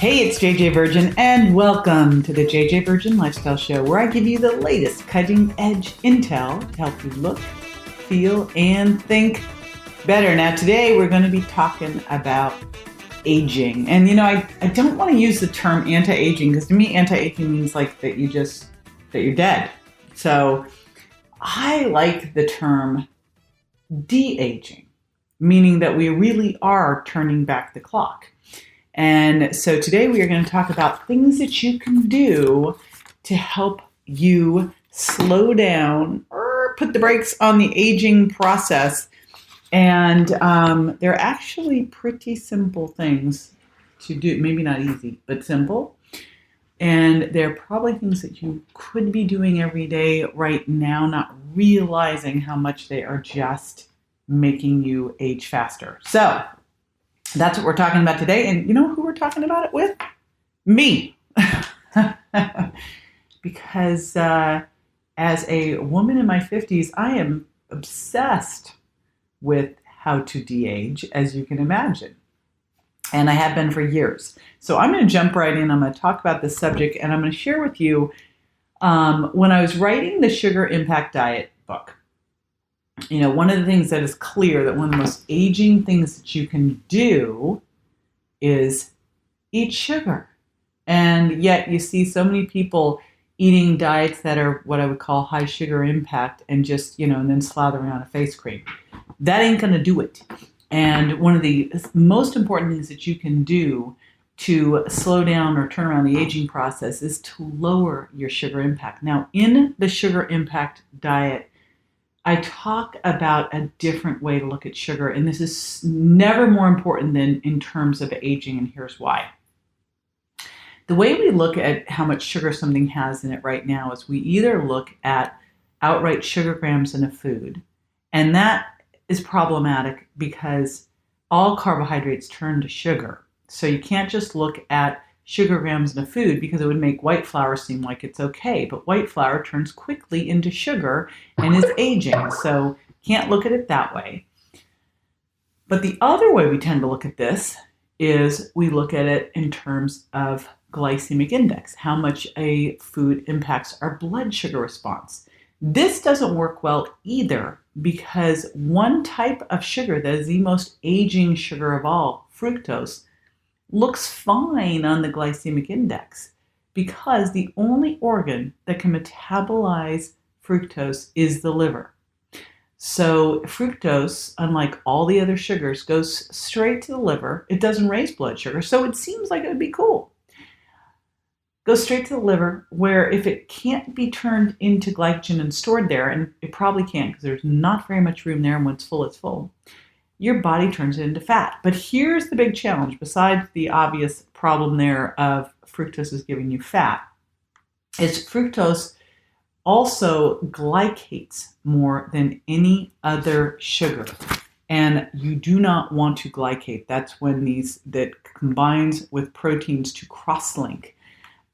Hey, it's JJ Virgin, and welcome to the JJ Virgin Lifestyle Show, where I give you the latest cutting-edge intel to help you look, feel, and think better. Now, today we're going to be talking about aging. And, I don't want to use the term anti-aging, because to me, anti-aging means like that you're dead. So I like the term de-aging, meaning that we really are turning back the clock. And so today we are going to talk about things that you can do to help you slow down or put the brakes on the aging process. And they're actually pretty simple things to do. Maybe not easy, but simple. And they're probably things that you could be doing every day right now, not realizing how much they are just making you age faster. So that's what we're talking about today. And you know who we're talking about it with? Me. Because as a woman in my 50s, I am obsessed with how to de-age, as you can imagine. And I have been for years. So I'm going to jump right in. I'm going to talk about this subject, and I'm going to share with you when I was writing the Sugar Impact Diet book. One of the things that is clear that one of the most aging things that you can do is eat sugar. And yet you see so many people eating diets that are what I would call high sugar impact and just, and then slathering on a face cream. That ain't going to do it. And one of the most important things that you can do to slow down or turn around the aging process is to lower your sugar impact. Now, in the Sugar Impact Diet, I talk about a different way to look at sugar, and this is never more important than in terms of aging, and here's why. The way we look at how much sugar something has in it right now is we either look at outright sugar grams in a food, and that is problematic because all carbohydrates turn to sugar. So you can't just look at sugar grams in a food because it would make white flour seem like it's okay. But white flour turns quickly into sugar and is aging. So can't look at it that way. But the other way we tend to look at this is we look at it in terms of glycemic index, how much a food impacts our blood sugar response. This doesn't work well either because one type of sugar that is the most aging sugar of all, fructose, looks fine on the glycemic index because the only organ that can metabolize fructose is the liver. So fructose, unlike all the other sugars, goes straight to the liver. It doesn't raise blood sugar, so it seems like it would be cool. Goes straight to the liver, where if it can't be turned into glycogen and stored there, and it probably can't because there's not very much room there, and when it's full, your body turns it into fat. But here's the big challenge, besides the obvious problem there of fructose is giving you fat, is fructose also glycates more than any other sugar. And you do not want to glycate. That's when that combines with proteins to cross-link.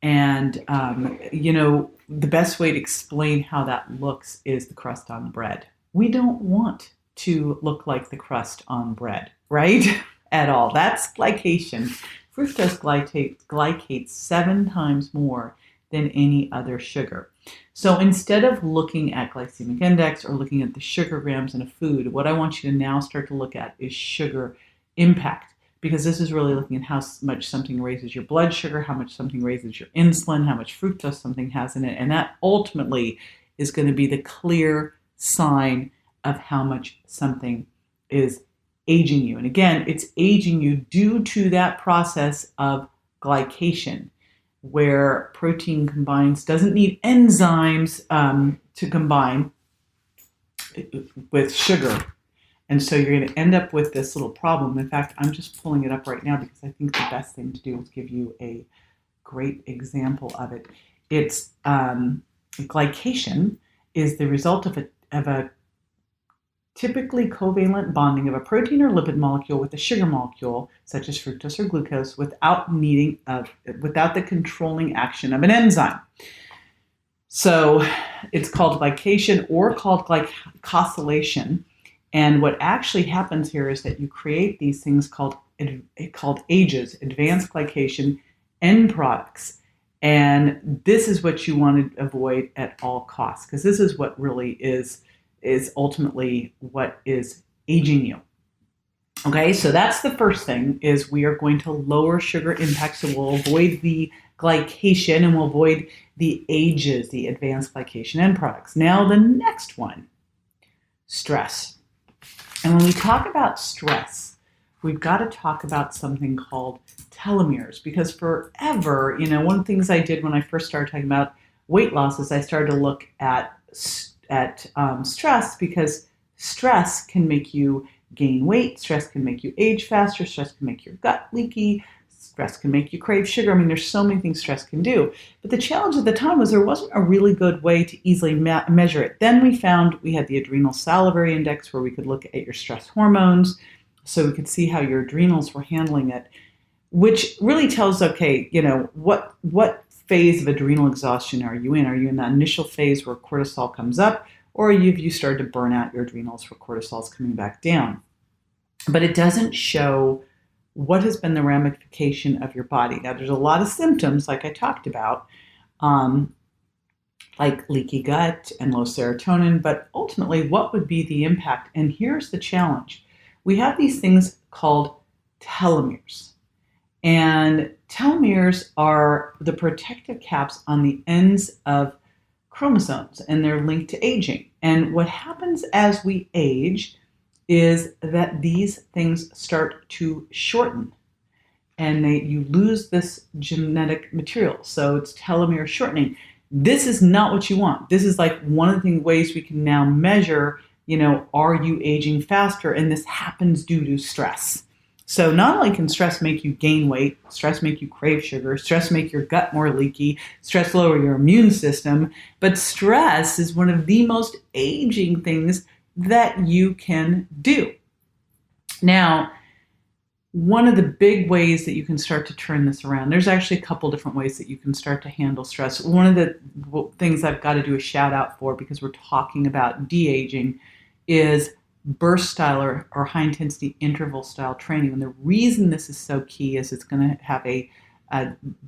And, the best way to explain how that looks is the crust on bread. We don't want to look like the crust on bread, right? At all. That's glycation. Fructose glycates 7 times more than any other sugar. So instead of looking at glycemic index or looking at the sugar grams in a food, what I want you to now start to look at is sugar impact, because this is really looking at how much something raises your blood sugar, how much something raises your insulin, how much fructose something has in it, and that ultimately is going to be the clear sign of how much something is aging you. And again, it's aging you due to that process of glycation, where protein doesn't need enzymes to combine with sugar. And so you're going to end up with this little problem. In fact, I'm just pulling it up right now because I think the best thing to do is give you a great example of it. It's glycation is the result of a typically covalent bonding of a protein or lipid molecule with a sugar molecule, such as fructose or glucose, without the controlling action of an enzyme. So it's called glycation or called glycosylation. And what actually happens here is that you create these things called AGEs, advanced glycation end products. And this is what you want to avoid at all costs, because this is what really is ultimately what is aging you. Okay, so that's the first thing, is we are going to lower sugar impact. So we'll avoid the glycation and we'll avoid the ages, the advanced glycation end products. Now the next one, stress. And when we talk about stress, we've got to talk about something called telomeres, because forever, one of the things I did when I first started talking about weight loss is I started to look at stress, because stress can make you gain weight, stress can make you age faster, stress can make your gut leaky, stress can make you crave sugar. I mean, there's so many things stress can do. But the challenge at the time was there wasn't a really good way to easily measure it. Then we found we had the adrenal salivary index, where we could look at your stress hormones, so we could see how your adrenals were handling it, which really tells, okay, what phase of adrenal exhaustion are you in? Are you in that initial phase where cortisol comes up, or have you started to burn out your adrenals where cortisol is coming back down? But it doesn't show what has been the ramification of your body. Now, there's a lot of symptoms, like I talked about, like leaky gut and low serotonin, but ultimately, what would be the impact? And here's the challenge. We have these things called telomeres. And telomeres are the protective caps on the ends of chromosomes, and they're linked to aging. And what happens as we age is that these things start to shorten, and you lose this genetic material. So it's telomere shortening. This is not what you want. This is like one of the ways we can now measure, are you aging faster? And this happens due to stress. So not only can stress make you gain weight, stress make you crave sugar, stress make your gut more leaky, stress lower your immune system, but stress is one of the most aging things that you can do. Now, one of the big ways that you can start to turn this around, there's actually a couple different ways that you can start to handle stress. One of the things I've got to do a shout out for, because we're talking about de-aging, is burst style or high intensity interval style training. And the reason this is so key is it's going to have a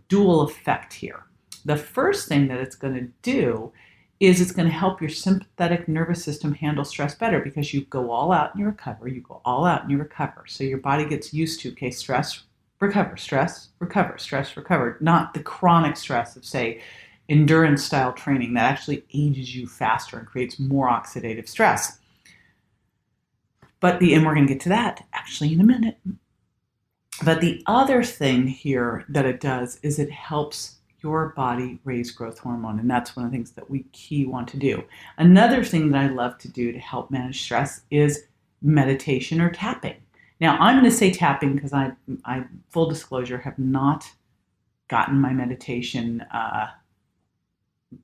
dual effect here. The first thing that it's going to do is it's going to help your sympathetic nervous system handle stress better, because you go all out and you recover, you go all out and you recover. So your body gets used to, okay, stress, recover, stress, recover, stress, recover, not the chronic stress of, say, endurance style training that actually ages you faster and creates more oxidative stress. And we're going to get to that actually in a minute. But the other thing here that it does is it helps your body raise growth hormone. And that's one of the things that we want to do. Another thing that I love to do to help manage stress is meditation or tapping. Now, I'm going to say tapping because I full disclosure, have not gotten my meditation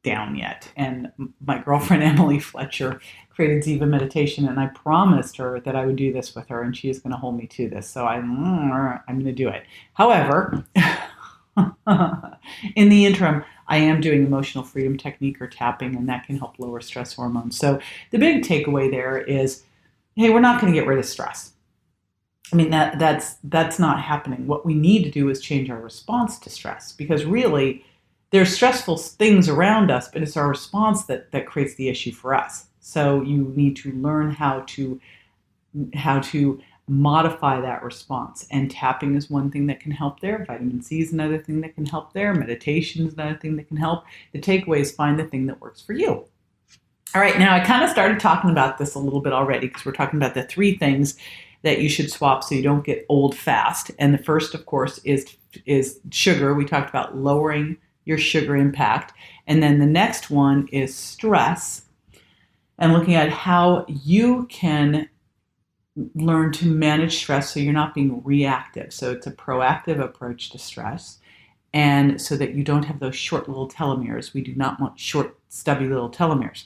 down yet. And my girlfriend, Emily Fletcher, created Ziva Meditation, and I promised her that I would do this with her, and she is going to hold me to this. So I'm going to do it. However, in the interim, I am doing emotional freedom technique or tapping, and that can help lower stress hormones. So the big takeaway there is, hey, we're not going to get rid of stress. I mean, that's not happening. What we need to do is change our response to stress, because really there's stressful things around us, but it's our response that creates the issue for us. So you need to learn how to modify that response. And tapping is one thing that can help there. Vitamin C is another thing that can help there. Meditation is another thing that can help. The takeaway is find the thing that works for you. All right, now I kind of started talking about this a little bit already, because we're talking about the 3 things that you should swap so you don't get old fast. And the first, of course, is sugar. We talked about lowering your sugar impact. And then the next one is stress, and looking at how you can learn to manage stress so you're not being reactive. So it's a proactive approach to stress, and so that you don't have those short little telomeres. We do not want short, stubby little telomeres.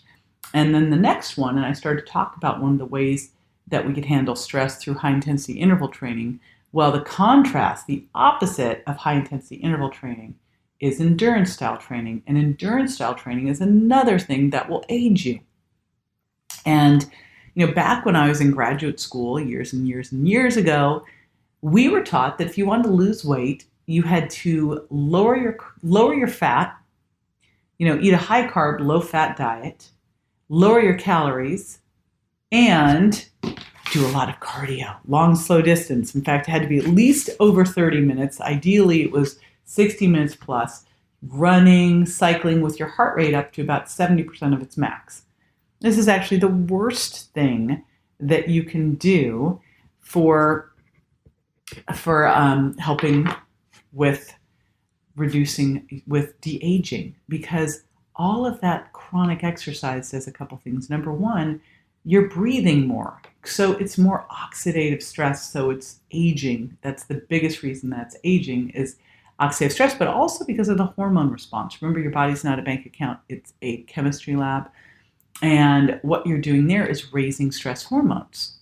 And then the next one, and I started to talk about one of the ways that we could handle stress through high-intensity interval training. Well, the contrast, the opposite of high-intensity interval training, is endurance-style training. And endurance-style training is another thing that will age you. And back when I was in graduate school years and years and years ago, we were taught that if you wanted to lose weight, you had to lower your fat, eat a high carb, low fat diet, lower your calories, and do a lot of cardio, long, slow distance. In fact, it had to be at least over 30 minutes. Ideally, it was 60 minutes plus, running, cycling with your heart rate up to about 70% of its max. This is actually the worst thing that you can do for helping with de-aging, because all of that chronic exercise does a couple things. Number one, you're breathing more. So it's more oxidative stress. So it's aging. That's the biggest reason that's aging, is oxidative stress, but also because of the hormone response. Remember, your body's not a bank account. It's a chemistry lab. And what you're doing there is raising stress hormones.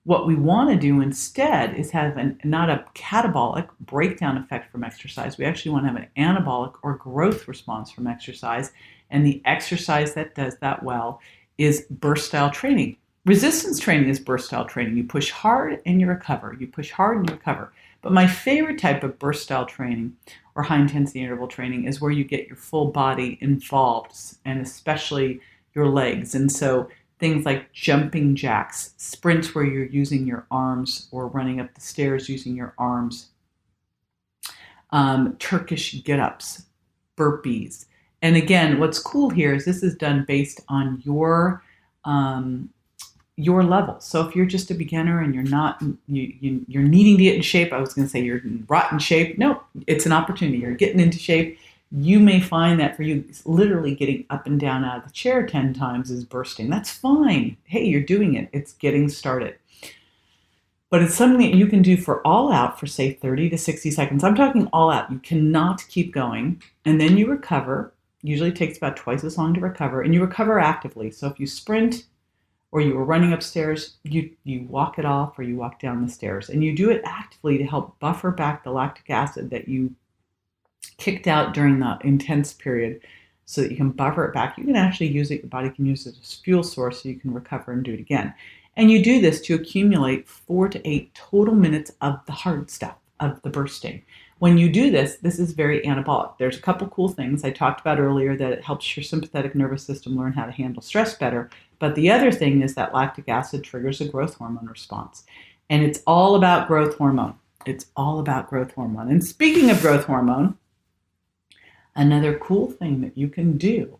What we want to do instead is have not a catabolic breakdown effect from exercise. We actually want to have an anabolic or growth response from exercise. And the exercise that does that well is burst style training. Resistance training is burst style training. You push hard and you recover. You push hard and you recover. But my favorite type of burst style training or high intensity interval training is where you get your full body involved, and especially your legs. And so things like jumping jacks, sprints where you're using your arms, or running up the stairs using your arms, Turkish get-ups, burpees. And again, what's cool here is this is done based on your level. So if you're just a beginner and you're not, you're needing to get in shape, I was going to say you're in rotten shape. No, it's an opportunity. You're getting into shape. You may find that for you, literally getting up and down out of the chair 10 times is bursting. That's fine. Hey, you're doing it. It's getting started. But it's something that you can do for all out for, say, 30 to 60 seconds. I'm talking all out. You cannot keep going. And then you recover. Usually it takes about twice as long to recover. And you recover actively. So if you sprint or you were running upstairs, you walk it off, or you walk down the stairs. And you do it actively to help buffer back the lactic acid that you kicked out during the intense period, so that you can buffer it back. You can actually use it, your body can use it as fuel source, so you can recover and do it again. And you do this to accumulate 4 to 8 total minutes of the hard stuff, of the bursting. When you do this, this is very anabolic. There's a couple cool things I talked about earlier, that it helps your sympathetic nervous system learn how to handle stress better. But the other thing is that lactic acid triggers a growth hormone response. And it's all about growth hormone. It's all about growth hormone. And speaking of growth hormone, another cool thing that you can do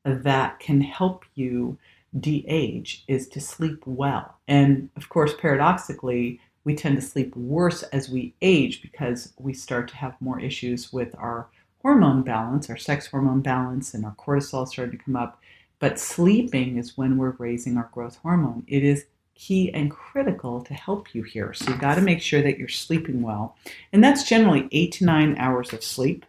that can help you de-age is to sleep well. And of course, paradoxically, we tend to sleep worse as we age, because we start to have more issues with our hormone balance, our sex hormone balance, and our cortisol starting to come up. But sleeping is when we're raising our growth hormone. It is key and critical to help you here. So you've got to make sure that you're sleeping well. And that's generally 8 to 9 hours of sleep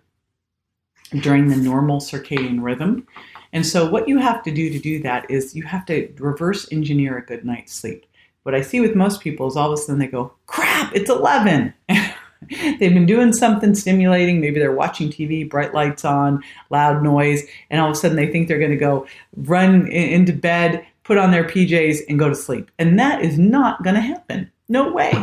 during the normal circadian rhythm. And so what you have to do that is you have to reverse engineer a good night's sleep. What I see with most people is all of a sudden they go, crap, it's 11. They've been doing something stimulating. Maybe they're watching TV, bright lights on, loud noise, and all of a sudden they think they're going to go run into bed, put on their PJs, and go to sleep. And that is not going to happen. No way.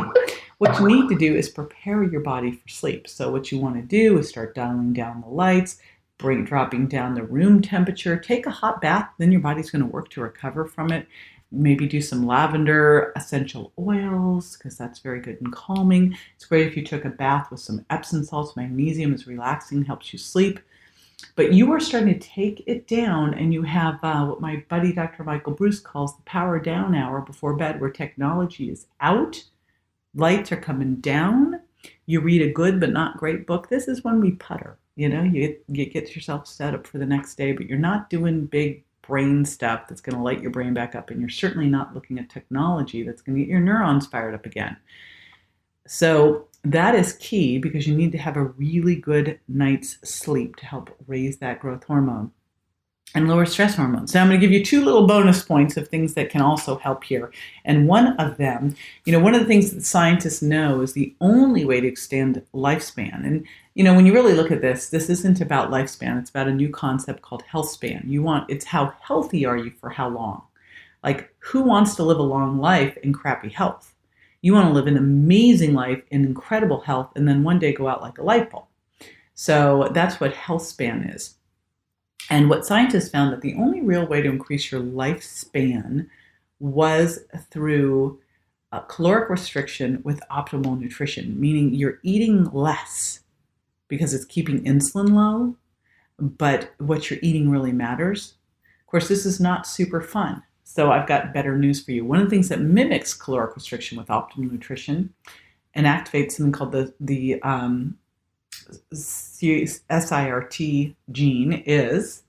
What you need to do is prepare your body for sleep. So what you want to do is start dialing down the lights, dropping down the room temperature, take a hot bath, then your body's going to work to recover from it. Maybe do some lavender essential oils, because that's very good and calming. It's great if you took a bath with some Epsom salts. Magnesium is relaxing, helps you sleep. But you are starting to take it down, and you have what my buddy Dr. Michael Bruce calls the power down hour before bed, where technology is out, lights are coming down, you read a good but not great book. This is when we putter. You get yourself set up for the next day, but you're not doing big brain stuff that's going to light your brain back up, and you're certainly not looking at technology that's going to get your neurons fired up again. So that is key, because you need to have a really good night's sleep to help raise that growth hormone and lower stress hormones. Now I'm going to give you 2 little bonus points of things that can also help here. And one of them, one of the things that scientists know is the only way to extend lifespan. And, when you really look at this isn't about lifespan. It's about a new concept called health span. It's how healthy are you for how long? Like, who wants to live a long life in crappy health? You want to live an amazing life in incredible health and then one day go out like a light bulb. So that's what health span is. And what scientists found that the only real way to increase your lifespan was through caloric restriction with optimal nutrition, meaning you're eating less because it's keeping insulin low, but what you're eating really matters. Of course, this is not super fun. So I've got better news for you. One of the things that mimics caloric restriction with optimal nutrition and activates something called the SIRT gene is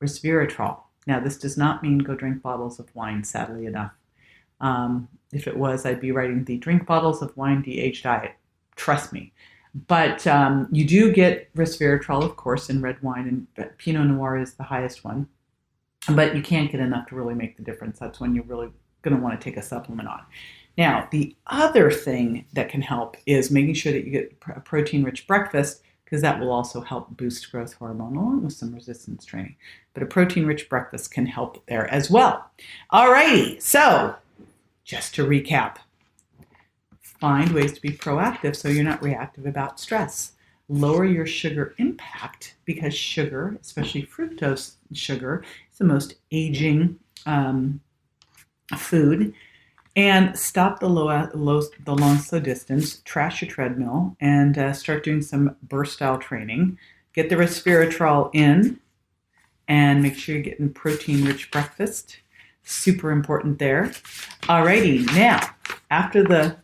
resveratrol. Now, this does not mean go drink bottles of wine, sadly enough. If it was, I'd be writing the drink bottles of wine de-age diet. Trust me. But you do get resveratrol, of course, in red wine, and Pinot Noir is the highest one. But you can't get enough to really make the difference. That's when you're really going to want to take a supplement on. Now, the other thing that can help is making sure that you get a protein-rich breakfast, because that will also help boost growth hormone along with some resistance training. But a protein-rich breakfast can help there as well. All righty, so just to recap, find ways to be proactive so you're not reactive about stress. Lower your sugar impact, because sugar, especially fructose sugar, is the most aging food. And stop the long, slow distance, trash your treadmill, and start doing some burst-style training. Get the resveratrol in, and make sure you're getting protein-rich breakfast. Super important there. Alrighty, now after the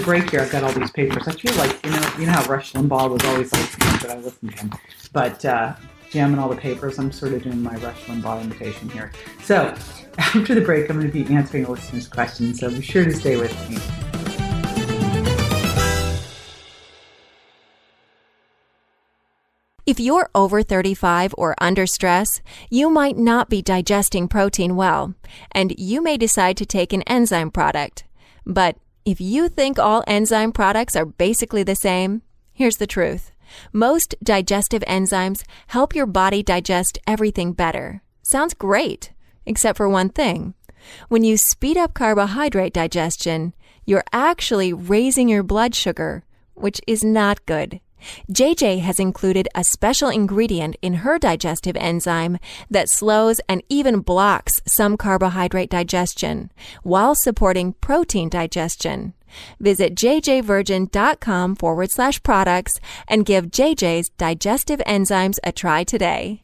break here, I've got all these papers. I feel like you know how Rush Limbaugh was always like that I listened to him, but jamming all the papers. I'm sort of doing my Rush Limbaugh imitation here. So after the break, I'm going to be answering a listener's questions, so be sure to stay with me. If you're over 35 or under stress, you might not be digesting protein well, and you may decide to take an enzyme product. But if you think all enzyme products are basically the same, here's the truth. Most digestive enzymes help your body digest everything better. Sounds great, except for one thing. When you speed up carbohydrate digestion, you're actually raising your blood sugar, which is not good. JJ has included a special ingredient in her digestive enzyme that slows and even blocks some carbohydrate digestion while supporting protein digestion. Visit jjvirgin.com/products and give JJ's digestive enzymes a try today.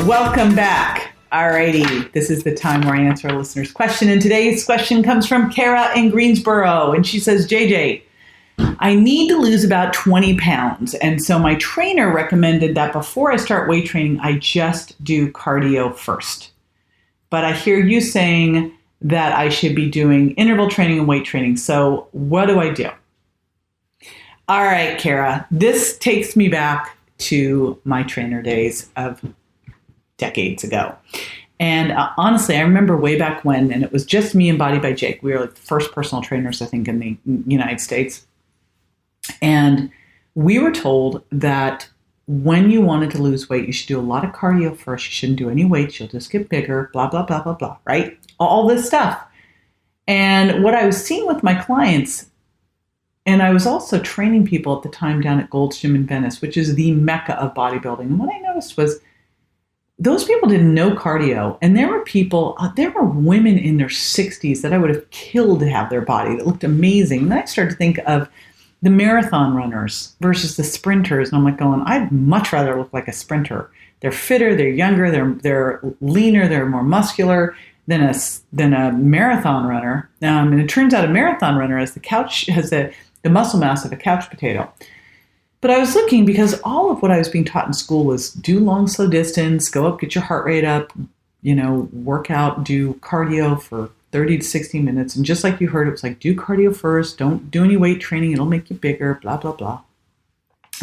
Welcome back. Alrighty, this is the time where I answer a listener's question, and today's question comes from Kara in Greensboro, and she says, JJ, I need to lose about 20 pounds, and so my trainer recommended that before I start weight training, I just do cardio first. But I hear you saying that I should be doing interval training and weight training, so what do I do? All right, Kara, this takes me back to my trainer days of decades ago. And honestly, I remember way back when, and it was just me and Body by Jake. We were like the first personal trainers, I think, in the United States. And we were told that when you wanted to lose weight, you should do a lot of cardio first. You shouldn't do any weights. You'll just get bigger, blah, blah, blah, blah, blah, right? All this stuff. And what I was seeing with my clients, and I was also training people at the time down at Gold's Gym in Venice, which is the mecca of bodybuilding. And what I noticed was those people didn't know cardio. And there were women in their 60s that I would have killed to have their body that looked amazing. And then I started to think of the marathon runners versus the sprinters. And I'm like going, I'd much rather look like a sprinter. They're fitter, they're younger, they're leaner, they're more muscular than a marathon runner. And it turns out a marathon runner has the muscle mass of a couch potato. But I was looking because all of what I was being taught in school was do long, slow distance, go up, get your heart rate up, work out, do cardio for 30 to 60 minutes. And just like you heard, it was like, do cardio first, don't do any weight training, it'll make you bigger, blah, blah, blah.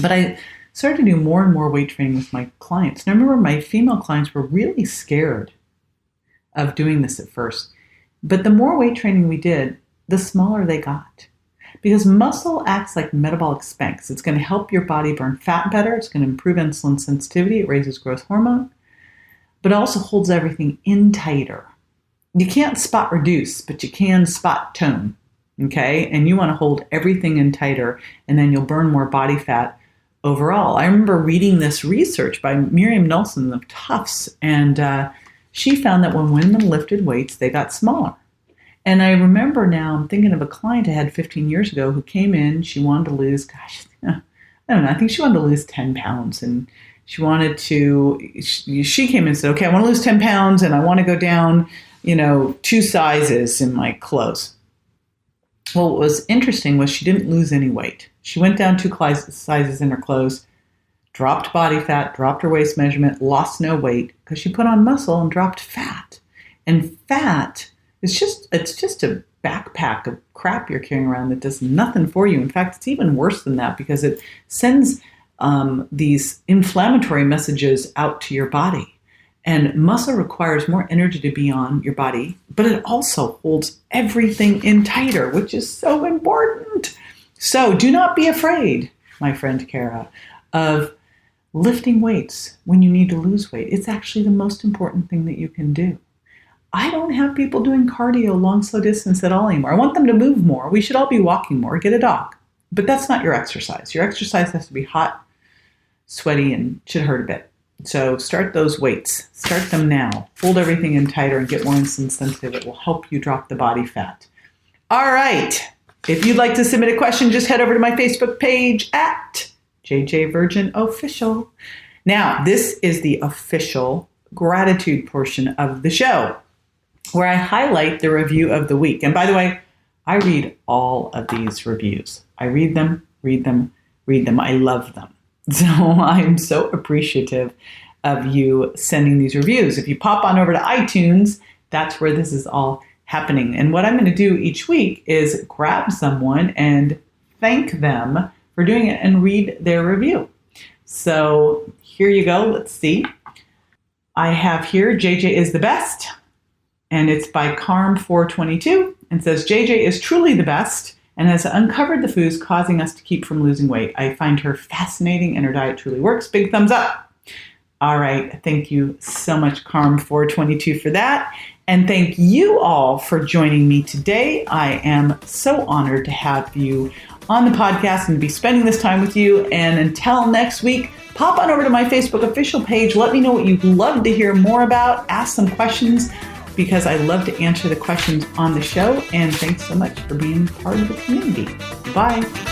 But I started to do more and more weight training with my clients. And I remember my female clients were really scared of doing this at first. But the more weight training we did, the smaller they got. Because muscle acts like metabolic spanks. It's going to help your body burn fat better. It's going to improve insulin sensitivity. It raises growth hormone. But it also holds everything in tighter. you can't spot reduce, but you can spot tone. Okay. And you want to hold everything in tighter, and then you'll burn more body fat overall. I remember reading this research by Miriam Nelson of Tufts, and she found that when women lifted weights, they got smaller. And I remember now, I'm thinking of a client I had 15 years ago who came in. She wanted to lose, I don't know, I think she wanted to lose 10 pounds. And she came in and said, okay, I want to lose 10 pounds and I want to go down, 2 sizes in my clothes. Well, what was interesting was she didn't lose any weight. She went down 2 sizes in her clothes, dropped body fat, dropped her waist measurement, lost no weight because she put on muscle and dropped fat. And fat is just a backpack of crap you're carrying around that does nothing for you. In fact, it's even worse than that because it sends these inflammatory messages out to your body. And muscle requires more energy to be on your body, but it also holds everything in tighter, which is so important. So do not be afraid, my friend Kara, of lifting weights when you need to lose weight. It's actually the most important thing that you can do. I don't have people doing cardio long, slow distance at all anymore. I want them to move more. We should all be walking more. Get a dog. But that's not your exercise. Your exercise has to be hot, sweaty, and should hurt a bit. So start those weights. Start them now. Hold everything in tighter and get more insulin sensitive. It will help you drop the body fat. All right. If you'd like to submit a question, just head over to my Facebook page at JJ Virgin Official. Now, this is the official gratitude portion of the show, where I highlight the review of the week. And by the way, I read all of these reviews. I read them. I love them. So I'm so appreciative of you sending these reviews. If you pop on over to iTunes, that's where this is all happening. And what I'm going to do each week is grab someone and thank them for doing it and read their review. So here you go. Let's see. I have here, JJ is the best. And it's by Carm422 and says, JJ is truly the best and has uncovered the foods causing us to keep from losing weight. I find her fascinating and her diet truly works. Big thumbs up. All right. Thank you so much, Carm422, for that. And thank you all for joining me today. I am so honored to have you on the podcast and be spending this time with you. And until next week, pop on over to my Facebook official page. Let me know what you'd love to hear more about. Ask some questions, because I love to answer the questions on the show. And thanks so much for being part of the community. Bye.